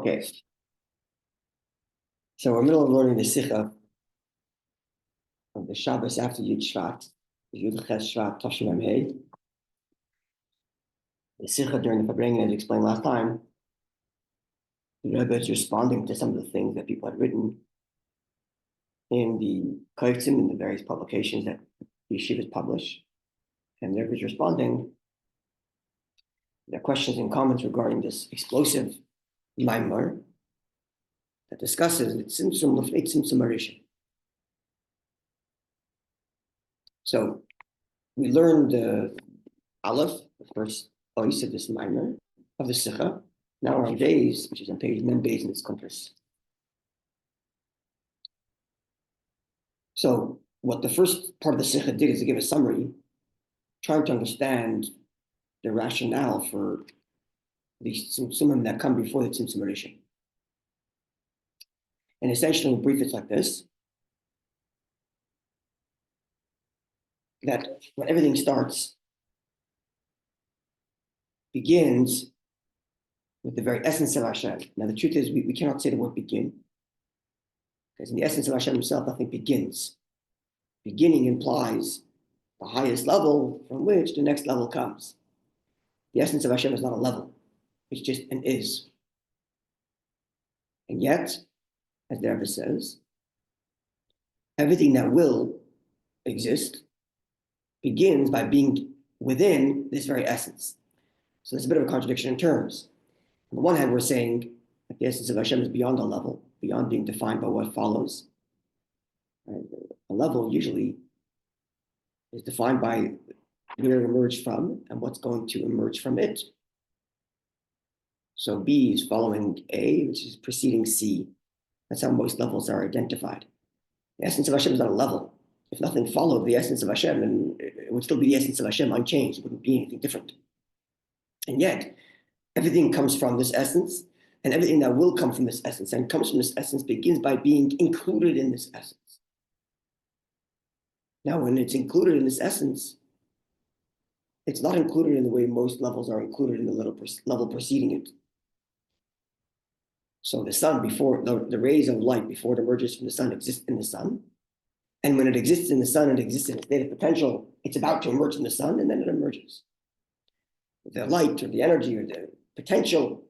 Okay, so we're in the middle of learning the Sicha of the Shabbos after Yud Shvat, Yud Ches Shvat, ותשמ. The Sicha during the Fabrengen, as explained last time, the Rabbi is responding to some of the things that people had written in the cont in the various publications that the yeshivas publish, and the Rabbi is responding. There are questions and comments regarding this explosive maamer that discusses the tzimtzum lefnei tzimtzum harishon. So we learned the Aleph, the first voice of this maamer of the Sicha. Now we're on days, which is on page Mem Beis in this compass. So what the first part of the Sicha did is to give a summary, trying to understand the rationale for these tzimtzumim that come before the tzimtzum harishon. And essentially, in brief, it's like this: that when everything starts, begins with the very essence of Hashem. Now, the truth is, we cannot say the word begin, because in the essence of Hashem himself, nothing begins. Beginning implies the highest level from which the next level comes. The essence of Hashem is not a level, it's just an is. And yet, as the Rabbi says, everything that will exist begins by being within this very essence. So there's a bit of a contradiction in terms. On the one hand, we're saying that the essence of Hashem is beyond a level, beyond being defined by what follows. Right? A level usually is defined by where it emerged from and what's going to emerge from it. So B is following A, which is preceding C. That's how most levels are identified. The essence of Hashem is not a level. If nothing followed the essence of Hashem, then it would still be the essence of Hashem unchanged. It wouldn't be anything different. And yet, everything comes from this essence, and everything that will come from this essence and comes from this essence begins by being included in this essence. Now, when it's included in this essence, it's not included in the way most levels are included in the level preceding it. So the sun, before the rays of light, before it emerges from the sun, exist in the sun. And when it exists in the sun, it exists in a state of potential. It's about to emerge from the sun, and then it emerges. The light or the energy or the potential,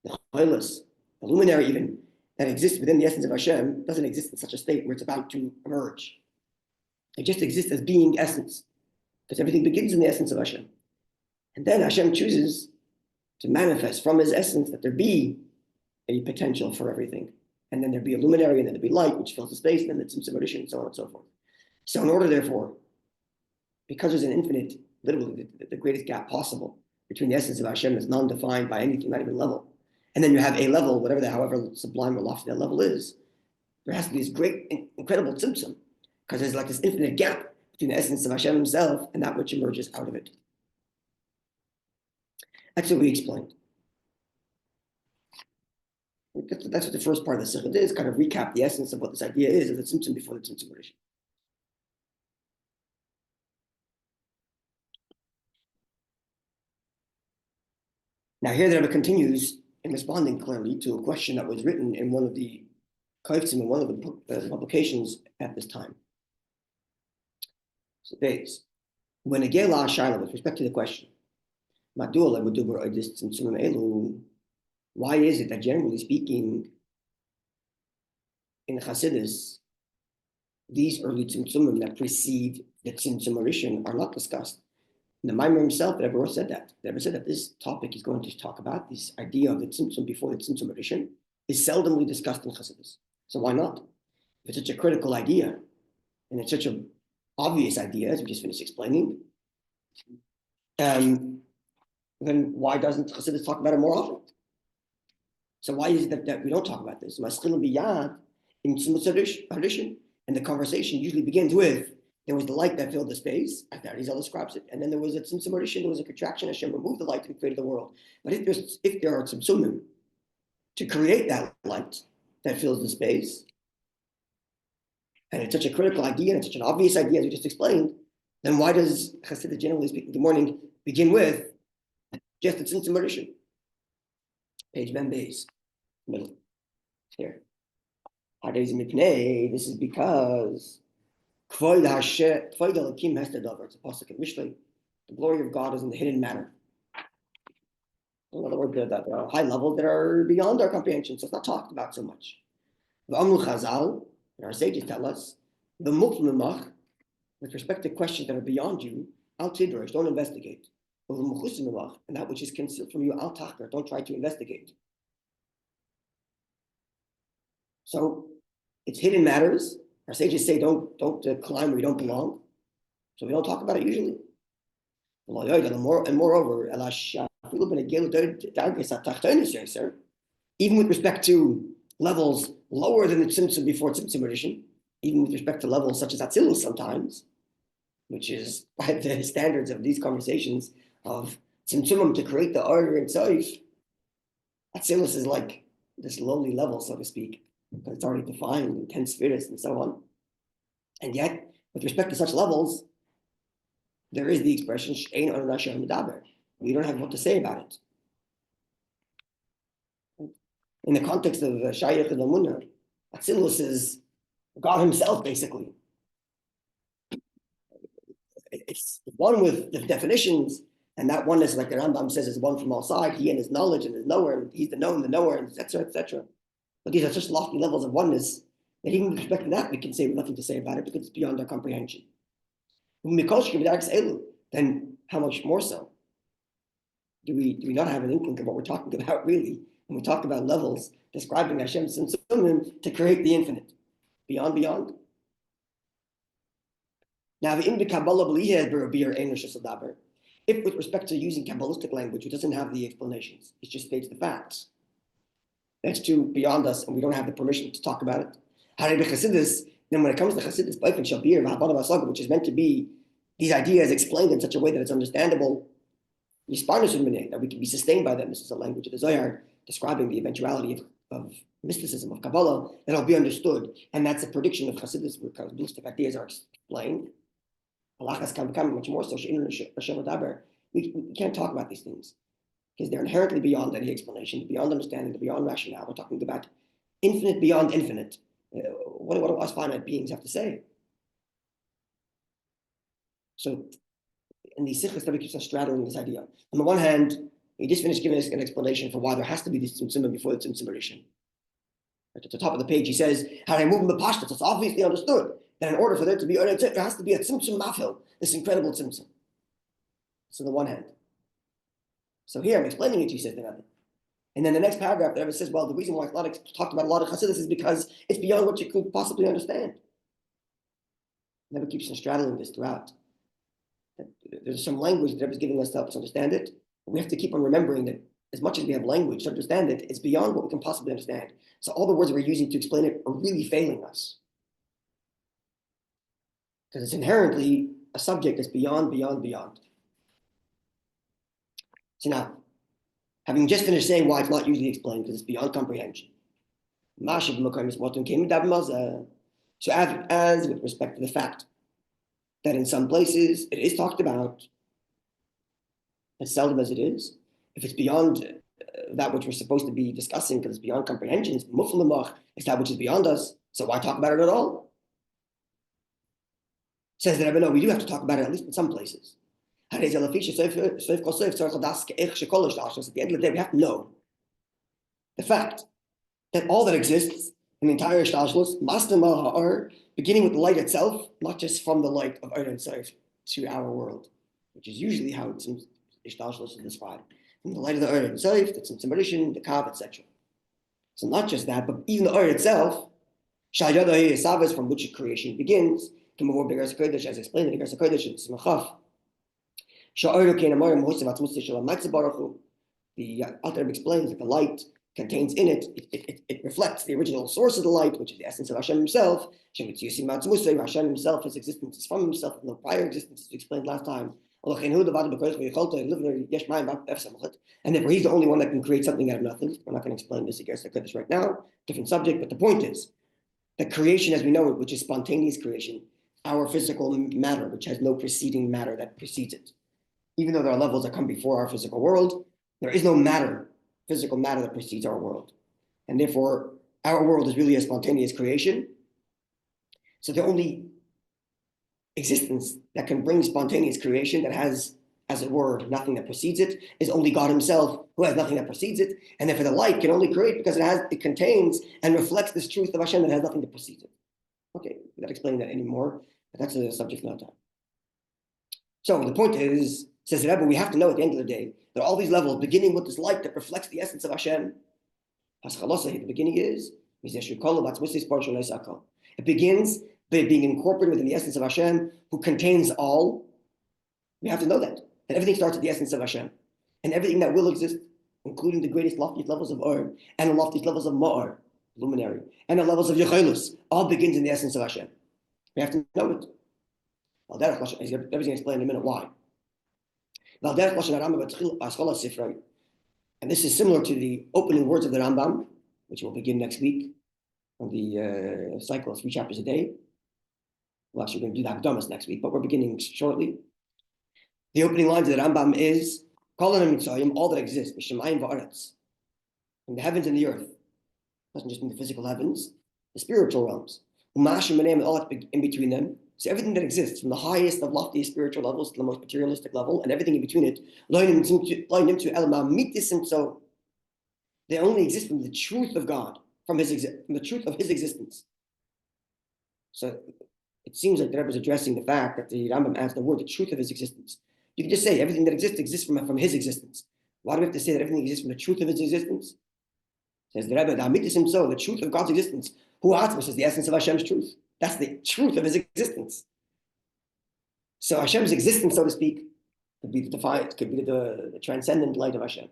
the chaylas, the luminary even, that exists within the essence of Hashem doesn't exist in such a state where it's about to emerge. It just exists as being essence, because everything begins in the essence of Hashem. And then Hashem chooses to manifest from his essence that there be a potential for everything. And then there'd be a luminary, and then there'd be light, which fills the space, and then the tzimtzum harishon, and so on and so forth. So in order, therefore, because there's an infinite, literally the greatest gap possible between the essence of Hashem that's non-defined by anything, not even level, and then you have a level, whatever that, however sublime or lofty that level is, there has to be this great, incredible tzimtzum, because there's like this infinite gap between the essence of Hashem himself and that which emerges out of it. That's what we explained. That's what the first part of the Sicha is, kind of recap the essence of what this idea is of the tzimtzum before the tzimtzum harishon. Now here the Rabbi continues in responding clearly to a question that was written in one of the cont in one of the publications at this time. So days. When a gela shaila, with respect to the question, why is it that generally speaking, in Chassidus, these early tzimtzumim that precede the tzimtzum harishon are not discussed? And the maamer himself, the Rebbe said that. The Rebbe said that this topic he's going to talk about, this idea of the tzimtzum before the tzimtzum harishon, is seldomly discussed in Chassidus. So why not? If it's such a critical idea, and it's such an obvious idea, as we just finished explaining, then why doesn't Chassidus talk about it more often? So why is it that we don't talk about this? In tzimtzum harishon, and the conversation usually begins with, there was the light that filled the space, as the Arizal describes it, and then there was a tzimtzum harishon, there was a contraction, Hashem removed the light and created the world. But if there are tzimtzumim to create that light that fills the space, and it's such a critical idea, and it's such an obvious idea, as we just explained, then why does Chassidus, generally speaking, the morning begin with just the tzimtzum harishon? Page Mem Beis. Middle. Here. This is because it's a pasuk in Mishlei. The glory of God is in the hidden matter. In other words, there are high levels that are beyond our comprehension, so it's not talked about so much. The Amru Chazal, and our sages tell us, the mukmimach, with respect to questions that are beyond you, al tidrosh, don't investigate. And that which is concealed from you, al tachker, don't try to investigate. So it's hidden matters. Our sages say don't climb where you don't belong. So we don't talk about it usually. And moreover, even with respect to levels lower than the tzimtzum before tzimtzum edition, even with respect to levels such as Atzilus sometimes, which is by the standards of these conversations of tzimtzumim to create the order in Tzoif, Atzilus is like this lowly level, so to speak, because it's already defined in 10 spheres and so on. And yet, with respect to such levels, there is the expression "She'ein on Rasha Medaber." We don't have what to say about it. In the context of Shayach and Amunah, Atzilus is God Himself, basically. It's one with the definitions, and that oneness, like the Rambam says, is one from all sides. He and His knowledge and His knower, and He's the known, the knower, and etc., etc. But these are such lofty levels of oneness that even with respect to that, we can say nothing to say about it because it's beyond our comprehension. Then how much more so? Do we not have an inkling of what we're talking about really when we talk about levels describing Hashem's tzimtzumim to create the infinite, beyond? Now, if with respect to using Kabbalistic language, it doesn't have the explanations, it just states the facts. That's too beyond us, and we don't have the permission to talk about it. Then when it comes to Chassidus, which is meant to be these ideas explained in such a way that it's understandable, that we can be sustained by them. This is the language of the Zohar describing the eventuality of mysticism, of Kabbalah, that'll be understood. And that's a prediction of Chassidus, where Kabbalistic ideas are explained. Halachas can become much more so. We can't talk about these things because they're inherently beyond any explanation, beyond understanding, beyond rationale. We're talking about infinite beyond infinite. What do us finite beings have to say? So, in these sichos, Rabbi keeps on straddling this idea. On the one hand, he just finished giving us an explanation for why there has to be this tzimtzum before the tzimtzum edition. Right at the top of the page, he says, "How I move in the Parshas." It's obviously understood that in order for there to be, there has to be a tzimtzum mafil, this incredible tzimtzum. So, on the one hand. So here I'm explaining it. He says, and then the next paragraph, there it says, well, the reason why it's talked about a lot of Chassidus is because it's beyond what you could possibly understand. Never keeps on straddling this throughout. There's some language that Rebbe is giving us to help us understand it. But we have to keep on remembering that as much as we have language to understand it, it's beyond what we can possibly understand. So all the words we're using to explain it are really failing us. Because it's inherently a subject that's beyond. So now, having just finished saying why it's not usually explained, because it's beyond comprehension. So as with respect to the fact that in some places it is talked about, as seldom as it is, if it's beyond that which we're supposed to be discussing, because it's beyond comprehension, it's that which is beyond us, so why talk about it at all? Says that no, we do have to talk about it at least in some places. At the end of the day, we have to know the fact that all that exists in the entire Ishtalshlus, beginning with the light itself, not just from the light of Eir and Seif to our world, which is usually how Ishtalshlus is described. From the light of the Eir and Seif, the Tzimtzum Rishon, the Kav, etc. So not just that, but even the Eir itself, from which creation begins, as explained in the Gersa Kodesh in Tzimachaf. The Alter explains that the light contains in it, it reflects the original source of the light, which is the essence of Hashem Himself. Hashem Himself, His existence is from Himself, no prior existence, as we explained last time. And therefore, He's the only one that can create something out of nothing. We're not going to explain this against this right now, different subject, but the point is that creation as we know it, which is spontaneous creation, our physical matter, which has no preceding matter that precedes it. Even though there are levels that come before our physical world, there is no matter, physical matter that precedes our world. and therefore our world is really a spontaneous creation. So the only existence that can bring spontaneous creation that has, as it were, nothing that precedes it, is only God himself, who has nothing that precedes it. And therefore the light can only create because it contains and reflects this truth of Hashem that has nothing that precedes it. Okay, without explaining that anymore, but that's a subject for another time. So the point is, says the Rabbi, we have to know at the end of the day that all these levels, beginning with this light that reflects the essence of Hashem, the beginning is, it begins by being incorporated within the essence of Hashem, who contains all. We have to know that everything starts at the essence of Hashem, and everything that will exist, including the greatest, loftiest levels of Or, and the loftiest levels of Ma'ar, luminary, and the levels of Yechelus, all begins in the essence of Hashem. We have to know it. Everybody's going to explain in a minute why. And this is similar to the opening words of the Rambam, which will begin next week on the cycle of 3 chapters a day. Well, actually, we're going to do the Hakdamas next week, but we're beginning shortly. The opening lines of the Rambam is, all that exists, in the heavens and the earth. It doesn't just mean the physical heavens, the spiritual realms. And all that's in between them. So everything that exists, from the highest of loftiest spiritual levels to the most materialistic level, and everything in between it, they only exist from the truth of God, from the truth of his existence. So it seems like the Rebbe is addressing the fact that the Rambam adds the word, the truth of his existence. You can just say everything that exists from his existence. Why do we have to say that everything exists from the truth of his existence? Says the Rebbe, the truth of God's existence, who Atzmas is the essence of Hashem's truth. That's the truth of his existence. So Hashem's existence, so to speak, could be defined, could be the transcendent light of Hashem.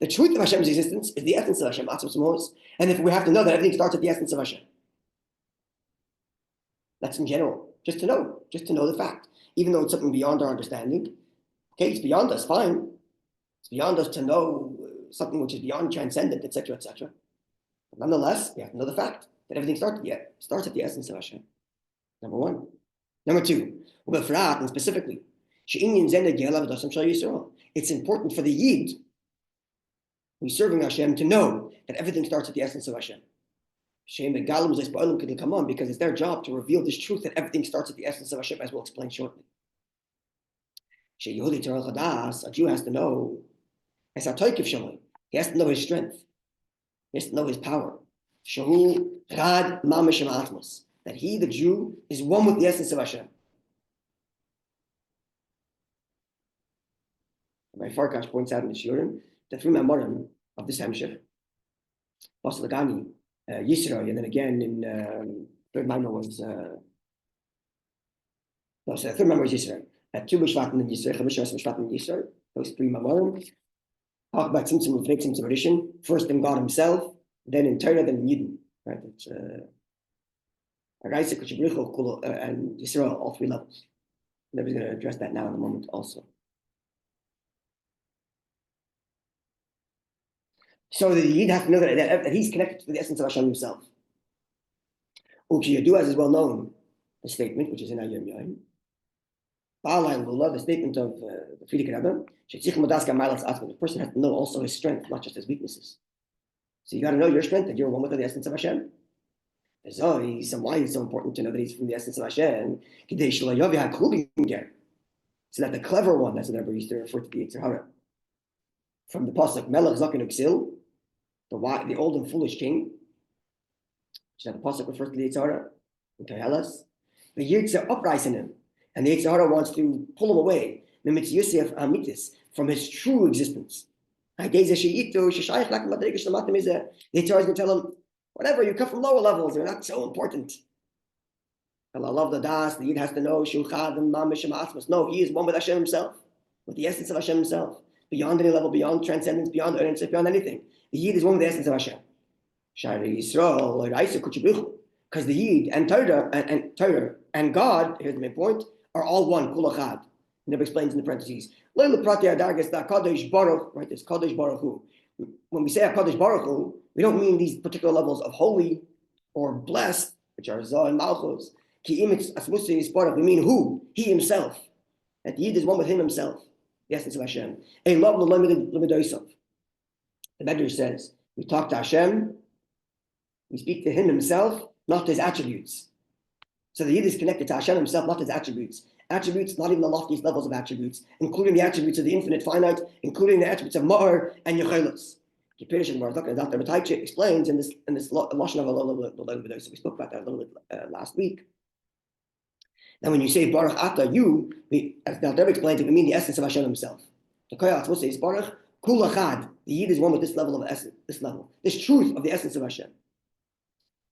The truth of Hashem's existence is the essence of Hashem, and if we have to know that everything starts at the essence of Hashem. That's in general, just to know the fact. Even though it's something beyond our understanding, okay, it's beyond us, fine. It's beyond us to know something which is beyond transcendent, etc., etc. But nonetheless, we have to know the fact that everything starts at the essence of Hashem. Number one. Number two, and specifically, it's important for the Yid who's serving Hashem to know that everything starts at the essence of Hashem. Come on, because it's their job to reveal this truth that everything starts at the essence of Hashem, as we'll explain shortly. A Jew has to know, he has to know his strength, he has to know his power. That he, the Jew, is one with the essence of Hashem. Rabbi Farkash points out in the Shurim the 3 Mamorim of this Hemshech, BASI, LeGani, Yisro, and then again in third Maamar was the third Maamar was Yisro. 2 B'Shvat and Yisro, 5 B'Shvat and Yisro. Those 3 Mamorim talk about Tzimtzum tradition. First in God Himself, then in Torah, then in Yidden. Right? It's and Yisro, all 3 levels. Never's going to address that now in a moment also. So the Yid has to know that he's connected to the essence of Hashem himself. Ukiyadu, as is well known, the statement, which is in Ayom Yom, the statement of the Frierdiker Rebbe, the person has to know also his strength, not just his weaknesses. So you got to know your strength, that you're one with the essence of Hashem. So why is it so important to know that he's from the essence of Hashem? So that the clever one, that's what Rebbe used to refer to the Yetzer Hara. From the pasuk Melech Zaken Uksil, the old and foolish king, which is the pasuk refers to the Yetzer Hara in Koheles. The Yetzer uprising him, and the Yetzer Hara wants to pull him away from his true existence. The Yetzer Hara is going to tell him, whatever, you come from lower levels, you're not so important. And I love the Das, the Yid has to know, no, he is one with Hashem himself, with the essence of Hashem himself. Beyond any level, beyond transcendence, beyond earnings, beyond anything. The Yid is one with the essence of Hashem. Because the Yid and Torah and God, here's the main point, are all one, kulachad. Never explains in the parentheses. Right, this Kadosh Baruch Hu. When we say Kadosh Baruch Hu, we don't mean these particular levels of holy or blessed, which are Zah and Malchus. We mean who? He himself. That the Yid is one with him himself. The essence of Hashem. The Medrash says, we talk to Hashem We speak to him himself, not to his attributes. So the Yid is connected to Hashem himself, not his attributes. Attributes, not even the loftiest levels of attributes, including the attributes of the infinite finite, including the attributes of Ma'ar and Yechelos. Kipirish and Dr. Rabbi explains in this Lashon of Allah, so we spoke about that a little bit last week. Now, when you say Baruch Ata, as the Rabbi explains, it would mean the essence of Hashem himself. The Koyat will say is Baruch Kul Achad. The Yid is one with this level of essence, this truth of the essence of Hashem.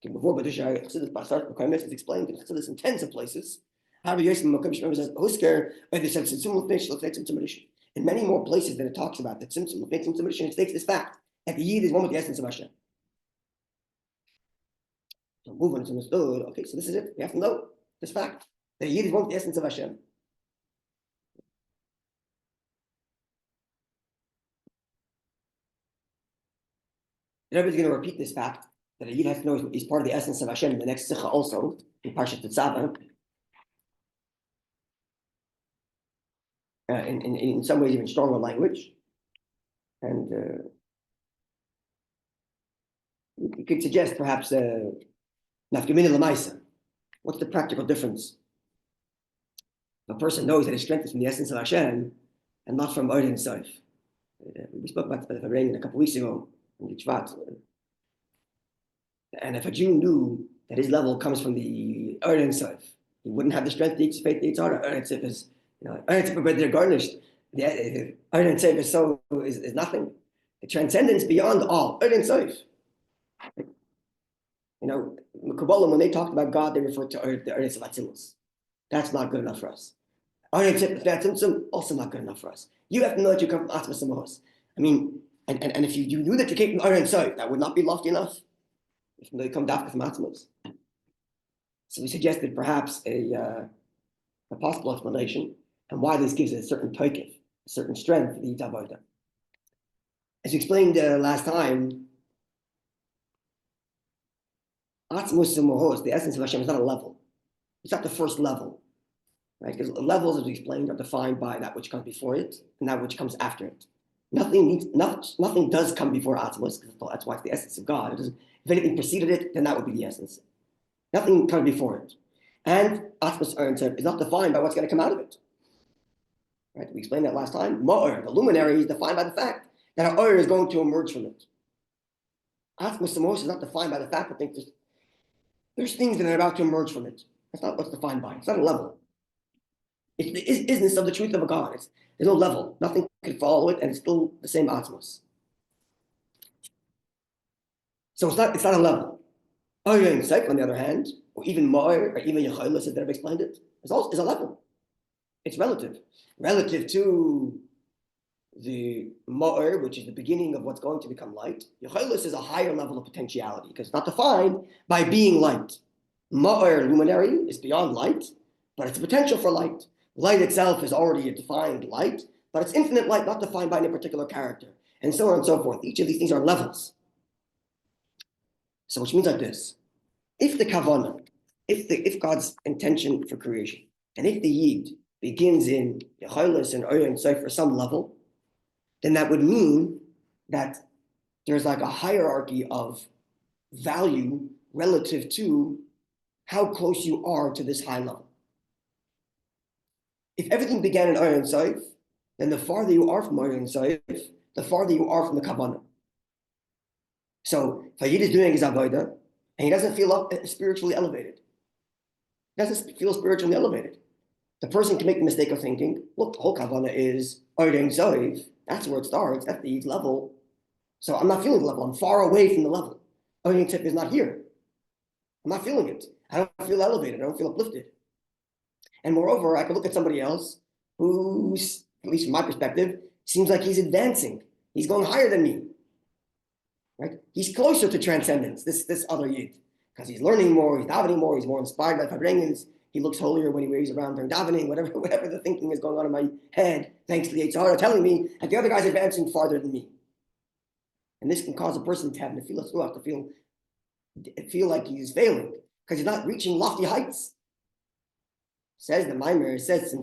Before Badusha Chassidus Basar Koymet is explained in Chassidus in tens of places. However, Yosef Makom Shemem says Husker, or they said in many more places than it talks about that Tzimtzum it states this fact that the Yid is one with the essence of Hashem. So move on to understood. Okay, so this is it. We have to know this fact. The Yid is one with the essence of Hashem. The Rebbe is going to repeat this fact that a Yid has to know he's part of the essence of Hashem in the next Sicha also, in Parshas ותשמ. In some ways even stronger language. And you could suggest perhaps nafkamina l'maisa. What's the practical difference? A person knows that his strength is from the essence of Hashem and not from Odin Sof. We spoke about the rain a couple of weeks ago in Shvat. And if a Jew knew that his level comes from the Odin Sof, he wouldn't have the strength to face the Yitzhara. Odin Sof is, Odin Sof, but they're garnished. The Odin Sof is nothing. The transcendence beyond all. Odin Sof. Kabbalah, when they talked about God, they referred to the Odin Sof Atzilus. That's not good enough for us. Also not good enough for us. You have to know that you come from Atmas Samahos. I mean, and if you knew that you came from Aaron Soy, that would not be lofty enough. If you come down from Atmas. So we suggested perhaps a possible explanation and why this gives it a certain token, a certain strength for the Yitavodah. As we explained last time, Atmas Samahos, the essence of Hashem, is not a level. It's not the first level. Right? Because levels, as we explained, are defined by that which comes before it and that which comes after it. Nothing does come before Atmos, because that's why it's the essence of God. If anything preceded it, then that would be the essence. Nothing comes before it. And Atmos is not defined by what's going to come out of it. Right? We explained that last time. Ma'or, the luminary, is defined by the fact that our Or is going to emerge from it. Atmos Samos is not defined by the fact that there's things that are about to emerge from it. That's not what's defined by. It's not a level. It's the isness of the truth of a God. There's no level. Nothing could follow it, and it's still the same Atmos. So it's not a level. Oyer Seif, on the other hand, or even Ma'or, or even Yechelos, as Rabbi explained it, is a level. It's relative. Relative to the Ma'or, which is the beginning of what's going to become light. Yechelos is a higher level of potentiality, because it's not defined by being light. Ma'or, luminary, is beyond light, but it's a potential for light. Light itself is already a defined light, but it's infinite light, not defined by any particular character, and so on and so forth. Each of these things are levels. So which means like this: if the kavanah, if God's intention for creation, and if the Yid begins in Yechelos and Oyer and Seif for some level, then that would mean that there's like a hierarchy of value relative to how close you are to this high level. If everything began in Oyer and Seif, then the farther you are from Oyer and Seif, the farther you are from the kavanah. So if a Yid is doing his avodah, and he doesn't feel spiritually elevated, the person can make the mistake of thinking, look, the whole kavanah is Oyer and Seif. That's where it starts. That's the Yid's level. So I'm not feeling the level. I'm far away from the level. Oyer and Seif is not here. I'm not feeling it. I don't feel elevated. I don't feel uplifted. And moreover, I can look at somebody else who, at least from my perspective, seems like he's advancing. He's going higher than me. Right? He's closer to transcendence, this other Yid, because he's learning more, he's davening more, he's more inspired by Fabrengens. He looks holier when he waves around during davening, whatever the thinking is going on in my head, thanks to the Yitzhara telling me that the other guy's advancing farther than me. And this can cause a person to have nefilas ruach, to feel like he's failing, because he's not reaching lofty heights. Says the Maamer, says some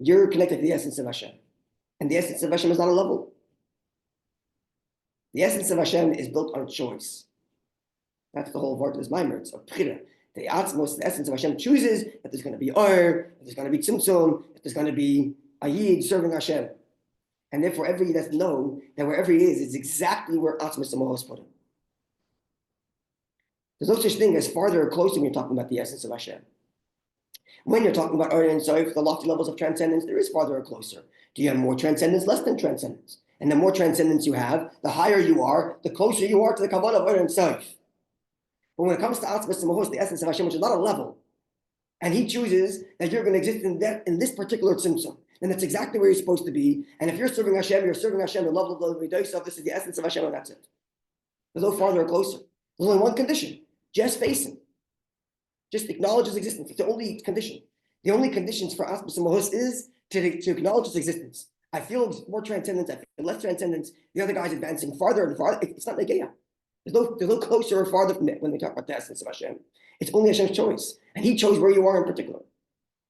you're connected to the essence of Hashem. And the essence of Hashem is not a level. The essence of Hashem is built on choice. That's the whole word of this Maimer. It's a Bchira. The Atzmos, the essence of Hashem, chooses that there's going to be Or, that there's going to be Tzimtzum, that there's going to be a Yid serving Hashem. And therefore, every Yid has to know that wherever he is exactly where Atzmos Samohos put him. There's no such thing as farther or closer when you're talking about the essence of Hashem. When you're talking about Or and Sof, the lofty levels of transcendence, there is farther or closer. Do you have more transcendence, less than transcendence? And the more transcendence you have, the higher you are, the closer you are to the Kabbalah of Or and Sof. But when it comes to Atzmos Samohos, the essence of Hashem, which is not a level, and he chooses that you're going to exist in this particular tzimtzum, then that's exactly where you're supposed to be. And if you're serving Hashem the level of the Midosav, this is the essence of Hashem, and that's it. There's no farther or closer. There's only one condition. Just face him. Just acknowledge his existence. It's the only condition. The only conditions for Atzmos Samohos is to acknowledge his existence. I feel more transcendence, I feel less transcendence. The other guy's advancing farther and farther. It's not Negeya. There's no closer or farther from it when we talk about the essence of Hashem. It's only Hashem's choice. And he chose where you are in particular.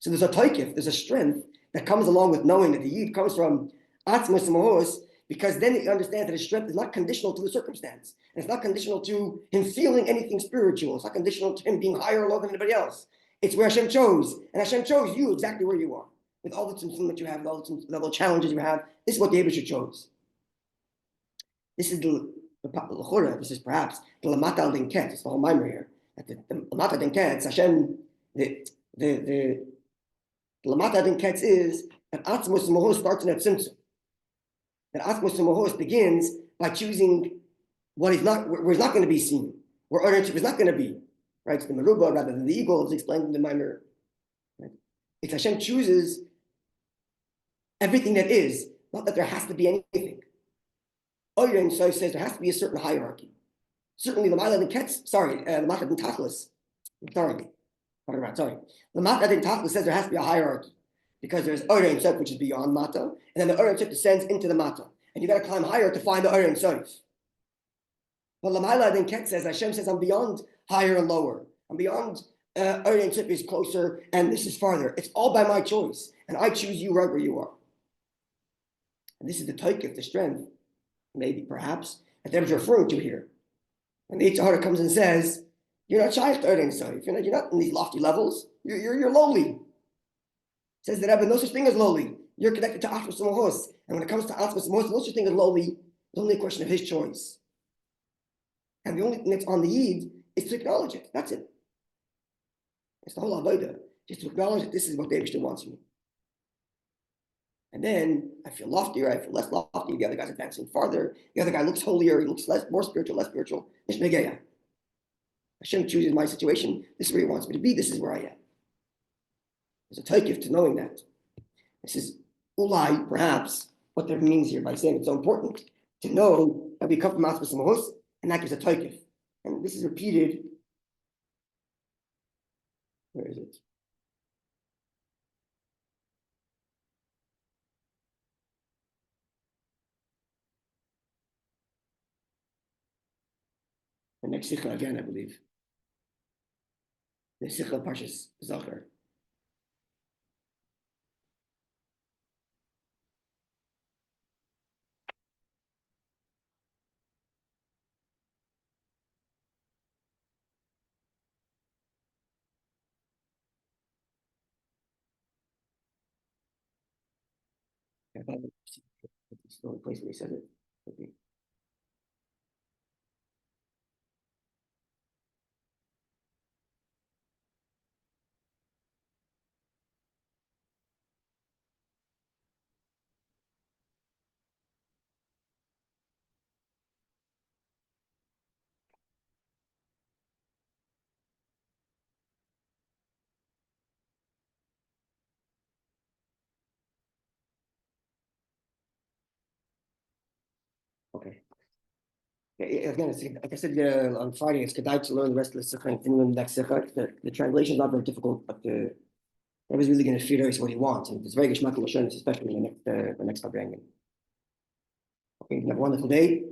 So there's a taikif, there's a strength that comes along with knowing that the Yid comes from Atzmos Samohos, because then you understand that his strength is not conditional to the circumstance. And it's not conditional to him feeling anything spiritual. It's not conditional to him being higher or lower than anybody else. It's where Hashem chose. And Hashem chose you exactly where you are. With all the tzimtzum that you have, with all the level of challenges you have. This is what the Abishur chose. This is the L'chora, this is perhaps the Lamata al Din Ket. It's the whole Maimar here. The Lamata Din Ket, Hashem, the Lamata Din Ket is that Atzmos Samohos starts in that tzimtzum. That Atzmos Samohos begins by choosing what is not, where it's not going to be seen, where ownership is not going to be. Right? It's the Meruba rather than the eagle, as explained in the Maimar. Right? It's Hashem chooses everything that is, not that there has to be anything. Oyer so says there has to be a certain hierarchy. Certainly, the Ma'ala Din Ketz, the Ma'ala Din Tachlis, the Ma'ala Din Tachlis says there has to be a hierarchy because there's Oyer and Sof, which is beyond Mata, and then the Oyer and Sof descends into the Mata, and you got to climb higher to find the Oyer and Sof. But the Ma'ala Din Ketz says Hashem says I'm beyond higher and lower. I'm beyond Oyer and Sof is closer, and this is farther. It's all by my choice, and I choose you right where you are. And this is the taikif, the strength. Maybe, perhaps, that they're referring to here. When the Yitzhahara comes and says, you're not shy to Eretz Yisrael. You're not in these lofty levels. You're lowly. Says the Rebbe, no such thing as lowly. You're connected to Atzmos Samohos. And when it comes to Atzmos Samohos, no such thing as lowly. It's only a question of his choice. And the only thing that's on the Yid is to acknowledge it. That's it. It's the whole Avodah. Just to acknowledge that this is what the Eibishter wants from me. And then I feel loftier, I feel less lofty. The other guy's advancing farther. The other guy looks holier, he looks more spiritual, less spiritual. Hashem chooses my situation. This is where he wants me to be. This is where I am. There's a taikif to knowing that. This is ulai, perhaps, what that means here by saying it's so important to know that we come from Atzmos Samohos, and that gives a taikif. And this is repeated. Where is it? The next Sicha again, I believe. The Sicha Parshas Zachar. I thought it's the only place where he said it. Okay. Okay. Yeah, again, it's, like I said on Friday, it's kedai to learn the rest of the Sicha and continue in the next Sicha. The translation is not very difficult, but I was really going to figure out what he wants. And it's very geschmack, especially in the next Rabbi. Okay, have a wonderful day.